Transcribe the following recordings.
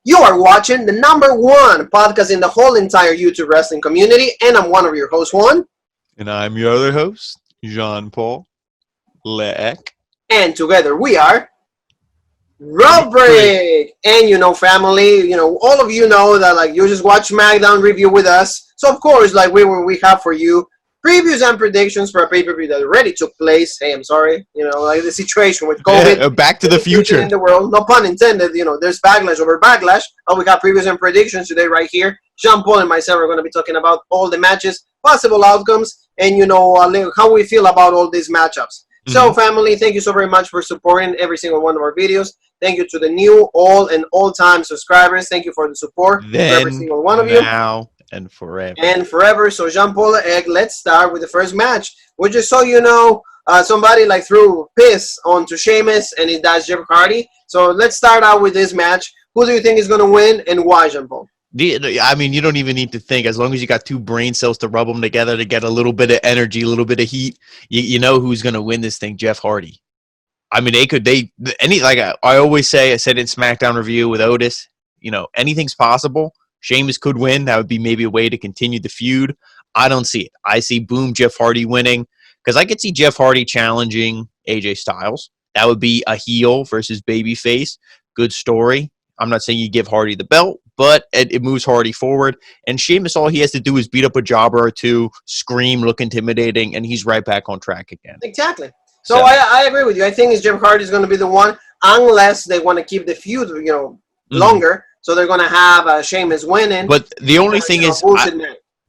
You are watching the #1 podcast in the whole entire YouTube wrestling community, and I'm one of your hosts, Juan. And I'm your other host, Jean-Paul Leek. And together we are Rubric. And family, all of you know that you just watch Smackdown review with us. So of course, we have for you previews and predictions for a pay-per-view that already took place. Hey, I'm sorry, the situation with COVID. Back to the future in the world. No pun intended. There's backlash over backlash. But we got previews and predictions today right here. Jean-Paul and myself are going to be talking about all the matches, possible outcomes, and how we feel about all these matchups. Mm-hmm. So, family, thank you so very much for supporting every single one of our videos. Thank you to the new, all-time subscribers. Thank you for the support for every single one of you. Now and forever. And forever. So, Jean-Paul, let's start with the first match. We just saw, somebody threw piss onto Sheamus, and that's Jeff Hardy. So, let's start out with this match. Who do you think is going to win, and why, Jean-Paul? I mean, you don't even need to think. As long as you got two brain cells to rub them together to get a little bit of energy, a little bit of heat, you know who's going to win this thing, Jeff Hardy. I mean, I always say, I said in SmackDown review with Otis, anything's possible. Sheamus could win. That would be maybe a way to continue the feud. I don't see it. I see, boom, Jeff Hardy winning. Because I could see Jeff Hardy challenging AJ Styles. That would be a heel versus babyface. Good story. I'm not saying you give Hardy the belt, but it moves Hardy forward. And Sheamus, all he has to do is beat up a jobber or two, scream, look intimidating, and he's right back on track again. Exactly. So I agree with you. I think Jeff Hardy is going to be the one, unless they want to keep the feud, longer. So they're going to have Sheamus winning. But the only thing is,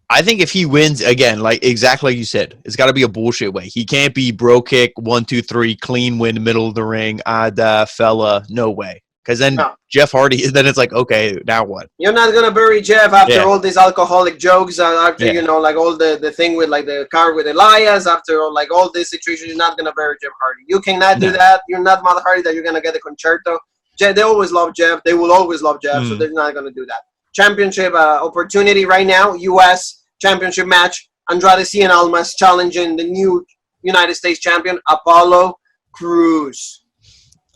I think if he wins, again, exactly like you said, it's got to be a bullshit way. He can't be bro kick, 1, 2, 3, clean win, middle of the ring, fella, no way. Because then Jeff Hardy, then it's okay, now what? You're not going to bury Jeff after all these alcoholic jokes, after, all the thing with, the car with Elias, after, all this situation, you're not going to bury Jeff Hardy. You cannot do that. You're not Mother Hardy that you're going to get the concerto. They always love Jeff. They will always love Jeff, so they're not going to do that. Championship opportunity right now, U.S. Championship match. Andrade Cien Almas challenging the new United States champion, Apollo Crews.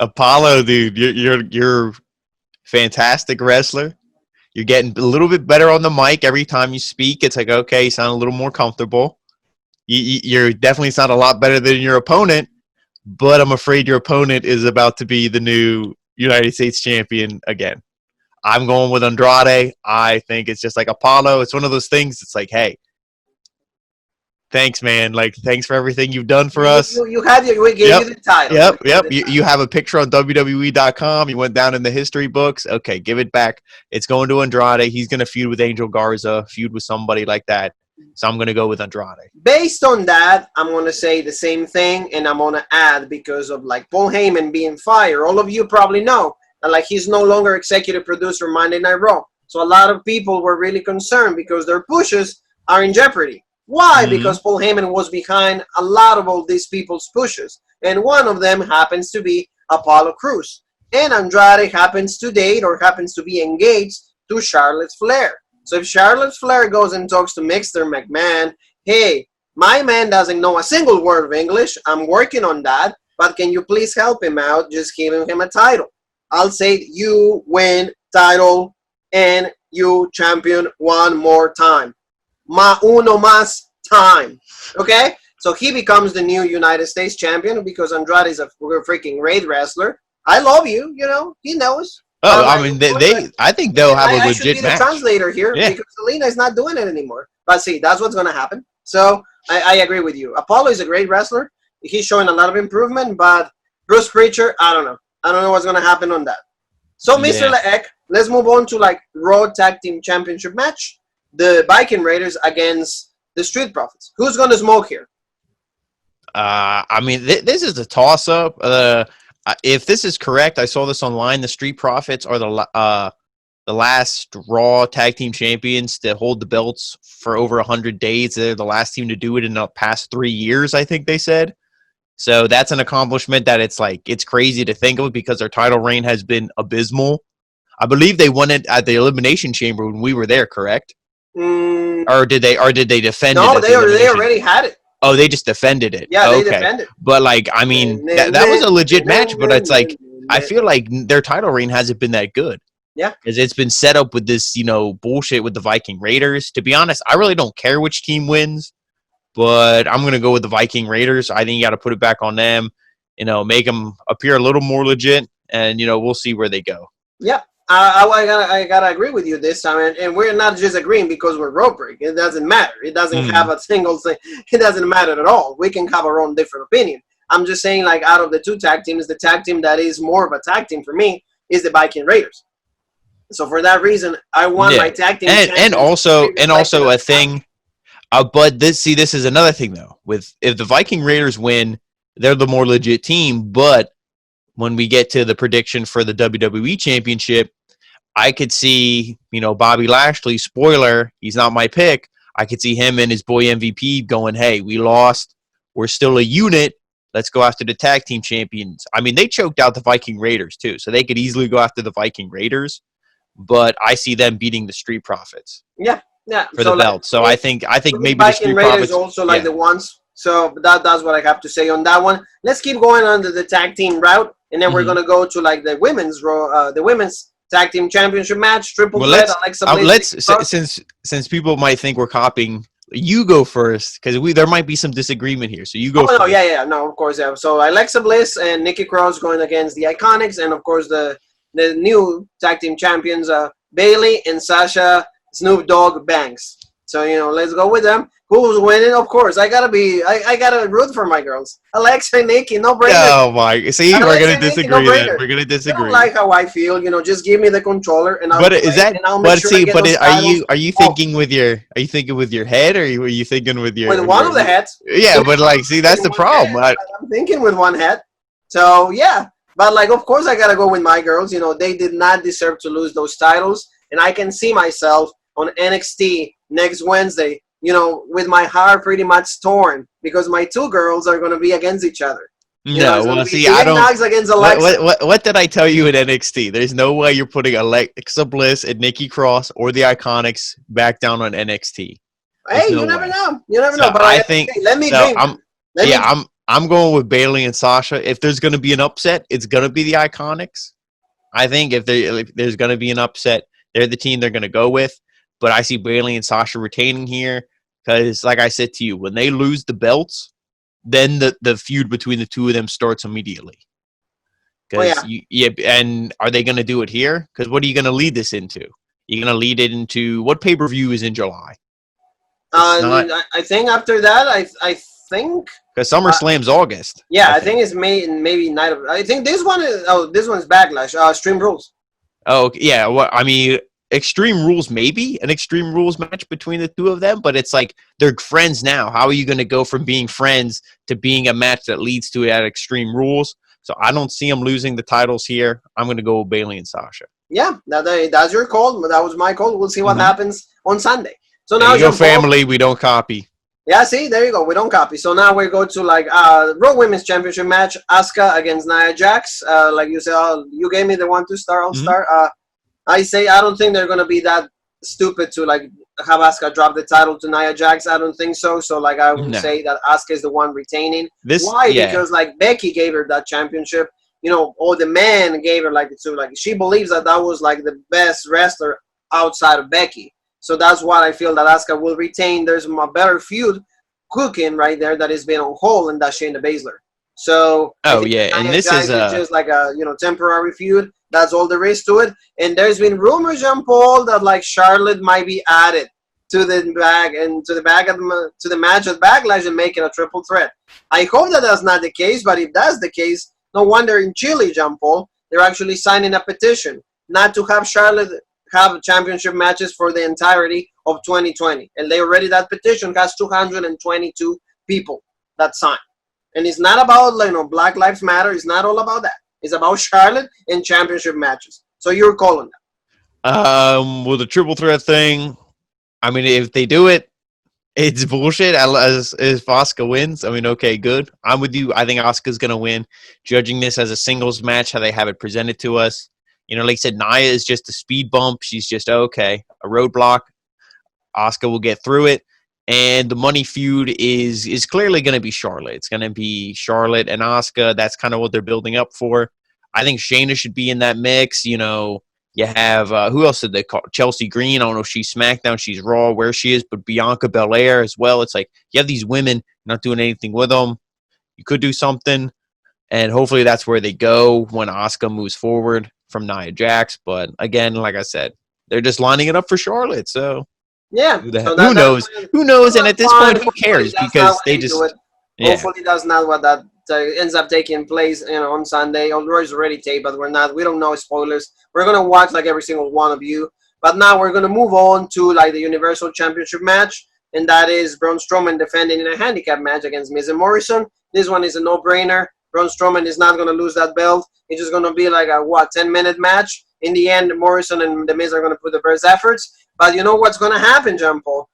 Apollo, dude, you're fantastic wrestler. You're getting a little bit better on the mic every time you speak. It's okay, you sound a little more comfortable. You're definitely sound a lot better than your opponent, but I'm afraid your opponent is about to be the new United States champion again. I'm going with Andrade. I think it's just like Apollo. It's one of those things. It's hey, thanks, man. Thanks for everything you've done for us. We gave you the title. Yep. You have a picture on WWE.com. You went down in the history books. Okay, give it back. It's going to Andrade. He's going to feud with Angel Garza, feud with somebody like that. So I'm going to go with Andrade. Based on that, I'm going to say the same thing, and I'm going to add, because of Paul Heyman being Fyre. All of you probably know that he's no longer executive producer of Monday Night Raw. So a lot of people were really concerned because their pushes are in jeopardy. Why? Mm-hmm. Because Paul Heyman was behind a lot of all these people's pushes. And one of them happens to be Apollo Crews. And Andrade happens to date or happens to be engaged to Charlotte Flair. So if Charlotte Flair goes and talks to Mr. McMahon, hey, my man doesn't know a single word of English. I'm working on that. But can you please help him out? Just giving him a title. I'll say you win title and you champion one more time. Uno más time. Okay? So he becomes the new United States champion because Andrade is a freaking great wrestler. I love you, he knows. Oh, I mean, I think they'll have a legit match. I should be the translator here because Selena is not doing it anymore. But see, that's what's going to happen. So I agree with you. Apollo is a great wrestler. He's showing a lot of improvement, but Bruce Prichard, I don't know. I don't know what's going to happen on that. So, Mr. Leek, let's move on to Raw Tag Team Championship match. The Viking Raiders against the Street Profits. Who's going to smoke here? I mean, this is a toss-up. If this is correct, I saw this online. The Street Profits are the last Raw Tag Team Champions to hold the belts for over 100 days. They're the last team to do it in the past 3 years, I think they said. So that's an accomplishment that it's crazy to think of because their title reign has been abysmal. I believe they won it at the Elimination Chamber when we were there, correct? Or did they defend it? No, they already had it. Oh, they just defended it. Yeah, they defended. But I mean, that was a legit match. But it's I feel like their title reign hasn't been that good. Yeah. Because it's been set up with this, bullshit with the Viking Raiders. To be honest, I really don't care which team wins, but I'm going to go with the Viking Raiders. I think you got to put it back on them, make them appear a little more legit, and, we'll see where they go. Yeah. I gotta agree with you this time, and we're not just agreeing because we're rope break. It doesn't matter. It doesn't have a single thing. It doesn't matter at all. We can have our own different opinion. I'm just saying, like, out of the two tag teams, the tag team that is more of a tag team for me is the Viking Raiders. So for that reason, I want my tag team. And also a thing. But this is another thing though. If the Viking Raiders win, they're the more legit team. But when we get to the prediction for the WWE Championship, I could see, Bobby Lashley, spoiler, he's not my pick. I could see him and his boy MVP going, hey, we lost. We're still a unit. Let's go after the tag team champions. I mean, they choked out the Viking Raiders too, so they could easily go after the Viking Raiders. But I see them beating the Street Profits. Yeah. For the belt. So I think maybe the Street Raiders Profits also like the ones. So that's what I have to say on that one. Let's keep going on to the tag team route, and then we're gonna go to like the women's tag team championship match, triple threat. Since people might think we're copying, you go first because there might be some disagreement here. So you go. Oh, no, of course, yeah. So Alexa Bliss and Nikki Cross going against the Iconics, and of course the new tag team champions, Bayley and Sasha Snoop Dogg Banks. So let's go with them. Who's winning? Of course, I gotta root for my girls. Alexa and Nikki, no brainer. Oh my! See, we're gonna disagree. We're gonna disagree. I don't like how I feel. Just give me the controller and I'll. But is that? But see, but are you thinking with your? Are you thinking with your head, or are you thinking with your? With one of the heads. Yeah, but like, see, that's the problem. I'm thinking with one head. So yeah, but like, of course, I gotta go with my girls. They did not deserve to lose those titles, and I can see myself on NXT next Wednesday. With my heart pretty much torn because my two girls are going to be against each other. No, well, see, I don't. Against Alexa. What did I tell you at NXT? There's no way you're putting Alexa Bliss and Nikki Cross or the Iconics back down on NXT. Hey, you never know. You never know. But I think. Let me dream. I'm going with Bayley and Sasha. If there's going to be an upset, it's going to be the Iconics. I think if there's going to be an upset, they're the team they're going to go with. But I see Bayley and Sasha retaining here because, like I said to you, when they lose the belts, then the feud between the two of them starts immediately. And are they going to do it here? Because what are you going to lead this into? You're going to lead it into what pay-per-view is in July? I think after that, I think because SummerSlam's August. Yeah, I think it's maybe night of. I think this one is Backlash. Stream Rules. Oh yeah, well, I mean. Extreme Rules, maybe an Extreme Rules match between the two of them, but it's like they're friends now. How are you going to go from being friends to being a match that leads to it at Extreme Rules? So I don't see them losing the titles here. I'm going to go with Bayley and Sasha. Yeah, that's your call. That was my call. We'll see what happens on Sunday. So now your family, we don't copy. Yeah, see, there you go. We don't copy. So now we go to Raw Women's Championship match: Asuka against Nia Jax. Like you said, you gave me the 1-2 star. I'll start. I say I don't think they're gonna be that stupid to have Asuka drop the title to Nia Jax. I don't think so. So I would say that Asuka is the one retaining. Why? Yeah. Because Becky gave her that championship. Or the man gave her she believes that was the best wrestler outside of Becky. So that's why I feel that Asuka will retain. There's a better feud cooking right there that has been on hold, and that's Shayna Baszler. So and this is just a temporary feud. That's all there is to it. And there's been rumors, Jean Paul, that Charlotte might be added to the match at Backlash and make it a triple threat. I hope that that's not the case, but if that's the case, no wonder in Chile, Jean Paul, they're actually signing a petition not to have Charlotte have championship matches for the entirety of 2020. And that petition has 222 people that signed. And it's not about Black Lives Matter. It's not all about that. It's about Charlotte and championship matches. So you're calling that. With the triple threat thing, I mean, if they do it, it's bullshit. As Asuka wins, I mean, okay, good. I'm with you. I think Asuka's gonna win. Judging this as a singles match, how they have it presented to us, like I said, Nia is just a speed bump. She's just a roadblock. Asuka will get through it. And the money feud is clearly going to be Charlotte. It's going to be Charlotte and Asuka. That's kind of what they're building up for. I think Shayna should be in that mix. You know, you have who else did they call? Chelsea Green. I don't know if she's SmackDown, she's Raw, where she is, but Bianca Belair as well. It's like you have these women not doing anything with them. You could do something, and hopefully that's where they go when Asuka moves forward from Nia Jax. But again, like I said, they're just lining it up for Charlotte. So Yeah. who knows? Who knows? And at this point, who cares? Because they just hopefully that's not what that ends up taking place, on Sunday. Although it's already taped, but we don't know spoilers. We're gonna watch like every single one of you. But now we're gonna move on to like the Universal Championship match, and that is Braun Strowman defending in a handicap match against Miz and Morrison. This one is a no-brainer. Braun Strowman is not gonna lose that belt. It's just gonna be like a 10-minute match. In the end, Morrison and the Miz are gonna put the best efforts. But you know what's gonna happen, John Paul?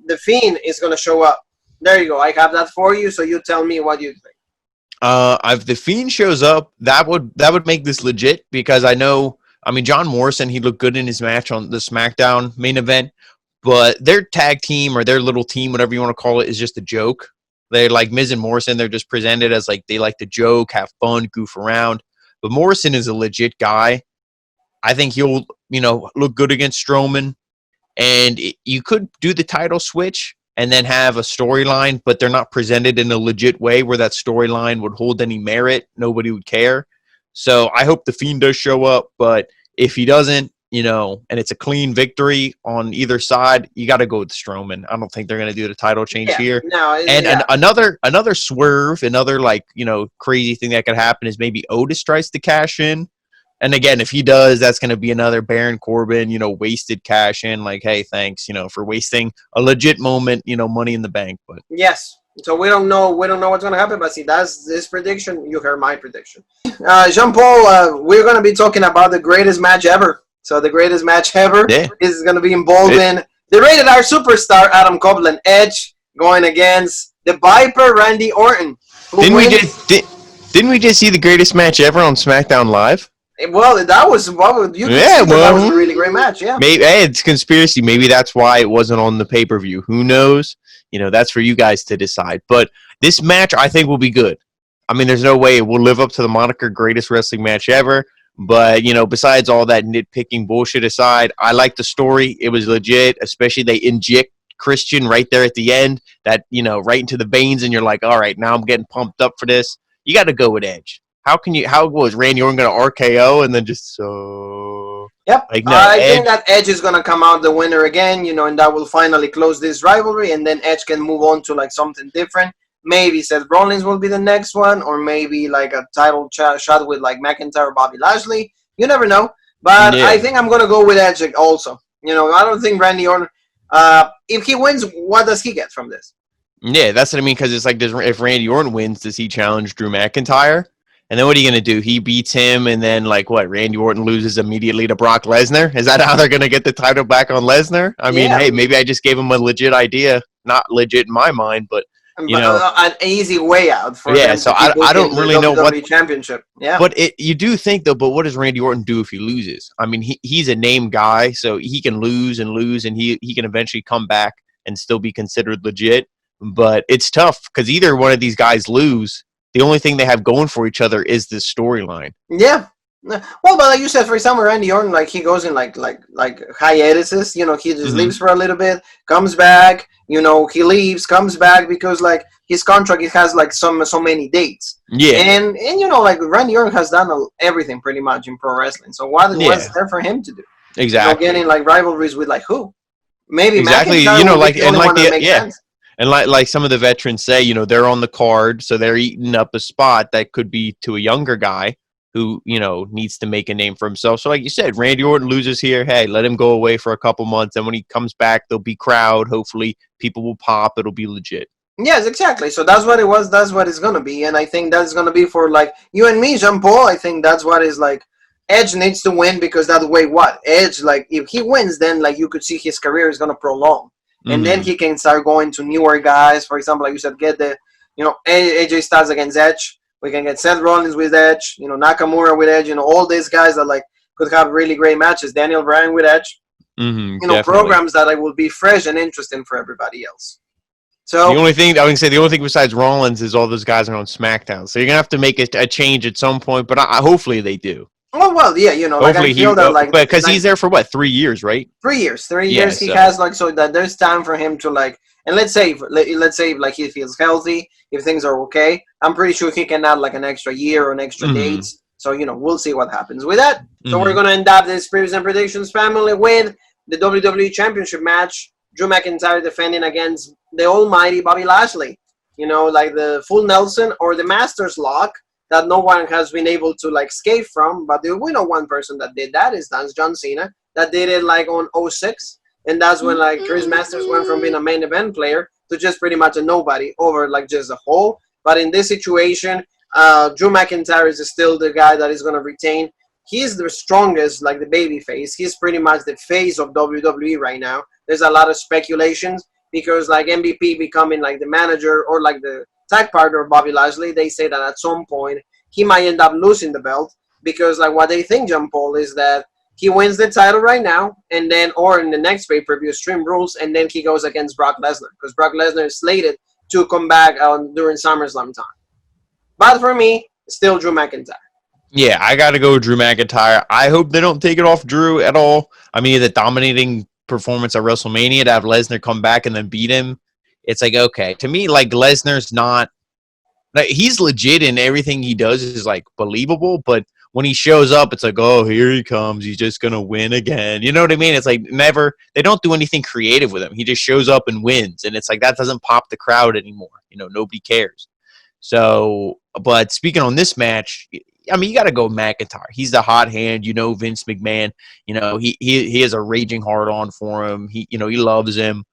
The Fiend is gonna show up. There you go. I have that for you. So you tell me what you think. If the Fiend shows up, that would make this legit, because I mean, John Morrison, he looked good in his match on the SmackDown main event, but their tag team or their little team, whatever you want to call it, is just a joke. They're like Miz and Morrison. They're just presented as like they like to joke, have fun, goof around. But Morrison is a legit guy. I think he'll, look good against Strowman. And you could do the title switch and then have a storyline, but they're not presented in a legit way where that storyline would hold any merit. Nobody would care. So I hope the Fiend does show up, but if he doesn't, and it's a clean victory on either side, you got to go with Strowman. I don't think they're going to do the title change here. No, another swerve, another crazy thing that could happen is maybe Otis tries to cash in. And again, if he does, that's going to be another Baron Corbin, wasted cash in. Like, hey, thanks, for wasting a legit moment, Money in the Bank. But yes, so we don't know what's going to happen. But see, that's this prediction. You heard my prediction. Jean Paul, we're going to be talking about the greatest match ever. So the greatest match ever is going to be involving the Rated R superstar Adam Cole and Edge going against the Viper Randy Orton. Didn't we just see the greatest match ever on SmackDown Live? Well, that was that was a really great match. Yeah, maybe it's conspiracy. Maybe that's why it wasn't on the pay-per-view. Who knows? That's for you guys to decide. But this match, I think, will be good. I mean, there's no way it will live up to the moniker "greatest wrestling match ever." But besides all that nitpicking bullshit aside, I like the story. It was legit, especially they inject Christian right there at the end. That right into the veins, and you're like, all right, now I'm getting pumped up for this. You got to go with Edge. How was Randy Orton going to RKO and then just so? Yep. I think that Edge is going to come out the winner again, and that will finally close this rivalry, and then Edge can move on to like something different. Maybe Seth Rollins will be the next one, or maybe like a title shot with like McIntyre or Bobby Lashley. You never know. But I think I'm going to go with Edge also. I don't think Randy Orton, if he wins, what does he get from this? Yeah, that's what I mean, because it's like, if Randy Orton wins, does he challenge Drew McIntyre? And then what are you going to do? He beats him, and then, Randy Orton loses immediately to Brock Lesnar? Is that how they're going to get the title back on Lesnar? I mean, hey, maybe I just gave him a legit idea. Not legit in my mind, but, an easy way out for them. So I don't really know what championship. Yeah. But you do think, though, but what does Randy Orton do if he loses? I mean, he's a name guy, so he can lose, and he can eventually come back and still be considered legit. But it's tough, because either one of these guys lose. The only thing they have going for each other is this storyline. Yeah. Well, but like you said, for example, Randy Orton, he goes in like hiatuses. He just leaves for a little bit, comes back. He leaves, comes back, because his contract, it has so many dates. Yeah. And Randy Orton has done everything pretty much in pro wrestling. So what's there for him to do? Exactly. Getting rivalries with who? Maybe exactly. McIntyre sense. And like some of the veterans say, they're on the card, so they're eating up a spot that could be to a younger guy who, needs to make a name for himself. So like you said, Randy Orton loses here. Hey, let him go away for a couple months. And when he comes back, there'll be crowd. Hopefully people will pop. It'll be legit. Yes, exactly. So that's what it was. That's what it's going to be. And I think that's going to be for you and me, Jean Paul. I think that's what is Edge needs to win, because that way Edge, if he wins, then you could see his career is going to prolong. And then he can start going to newer guys. For example, like you said, get the, AJ Styles against Edge. We can get Seth Rollins with Edge, Nakamura with Edge, all these guys that could have really great matches. Daniel Bryan with Edge. Programs that will be fresh and interesting for everybody else. So the only thing besides Rollins is all those guys are on SmackDown. So you're gonna have to make a change at some point. But hopefully they do. oh well, yeah, you know, like I Hopefully feel that like because like he's there for what 3 years, right? 3 years, three Yeah. years he has like so that there's time for him to like. And let's say like he feels healthy, if things are okay, I'm pretty sure he can add like an extra year or an extra dates. So you know we'll see what happens with that. So we're gonna end up this previews and predictions family with the WWE Championship match. Drew McIntyre defending against the almighty Bobby Lashley. You know, like the full Nelson or the Master's Lock that no one has been able to like escape from. But we know one person that did that is that's John Cena that did it like on 06. And that's when like Chris Masters went from being a main event player to just pretty much a nobody over like just a hole. But in this situation, Drew McIntyre is still the guy that is going to retain. He's the strongest, like the baby face. He's pretty much the face of WWE right now. There's a lot of speculations because like MVP becoming like the manager or like the tag partner of Bobby Lashley, they say that at some point he might end up losing the belt because like what they think, John Paul, is that he wins the title right now, and then or in the next pay-per-view, Extreme Rules, and then he goes against Brock Lesnar because Brock Lesnar is slated to come back during SummerSlam time. But for me, still Drew McIntyre. Yeah, I got to go with Drew McIntyre. I hope they don't take it off Drew at all. I mean, the dominating performance at WrestleMania to have Lesnar come back and then beat him, it's like, okay. To me, like, Lesnar's not – like, he's legit and everything he does is, like, believable, but when he shows up, it's like, oh, here he comes. He's just going to win again. You know what I mean? It's like never – they don't do anything creative with him. He just shows up and wins, and it's like that doesn't pop the crowd anymore. You know, nobody cares. So, but speaking on this match – I mean, you got to go McIntyre. He's the hot hand. You know, Vince McMahon, you know, he has a raging hard on for him. He loves him.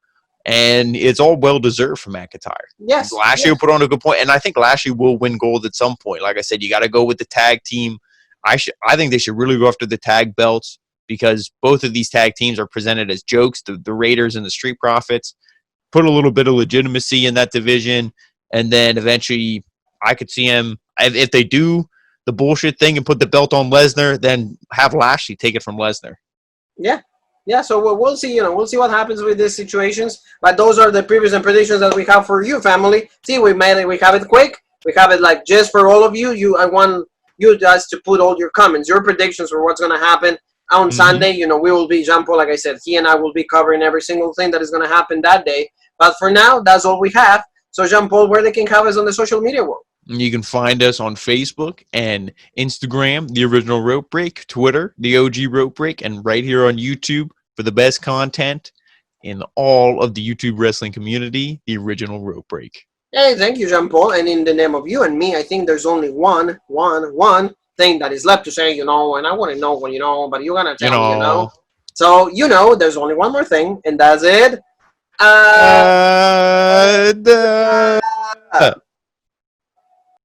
And it's all well-deserved for McIntyre. Yes. Lashley will put on a good point. And I think Lashley will win gold at some point. Like I said, you got to go with the tag team. I think they should really go after the tag belts because both of these tag teams are presented as jokes, the Raiders and the Street Profits. Put a little bit of legitimacy in that division. And then eventually I could see him, if they do the bullshit thing and put the belt on Lesnar, then have Lashley take it from Lesnar. Yeah. So we'll see. You know, we'll see what happens with these situations. But those are the previews and predictions that we have for you, family. See, we made it. We have it quick. We have it like just for all of you. I want you guys to put all your comments, your predictions for what's going to happen on Sunday. You know, we will be Jean Paul. Like I said, he and I will be covering every single thing that is going to happen that day. But for now, that's all we have. So Jean Paul, where they can have us on the social media world. You can find us on Facebook and Instagram, The Original Rope Break, Twitter, The OG Rope Break, and right here on YouTube for the best content in all of the YouTube wrestling community, The Original Rope Break. Hey, thank you, Jean Paul. And in the name of you and me, I think there's only one thing that is left to say, you know, and I want to know when you know, but you're going to tell me, you know. So, you know, there's only one more thing, and that's it.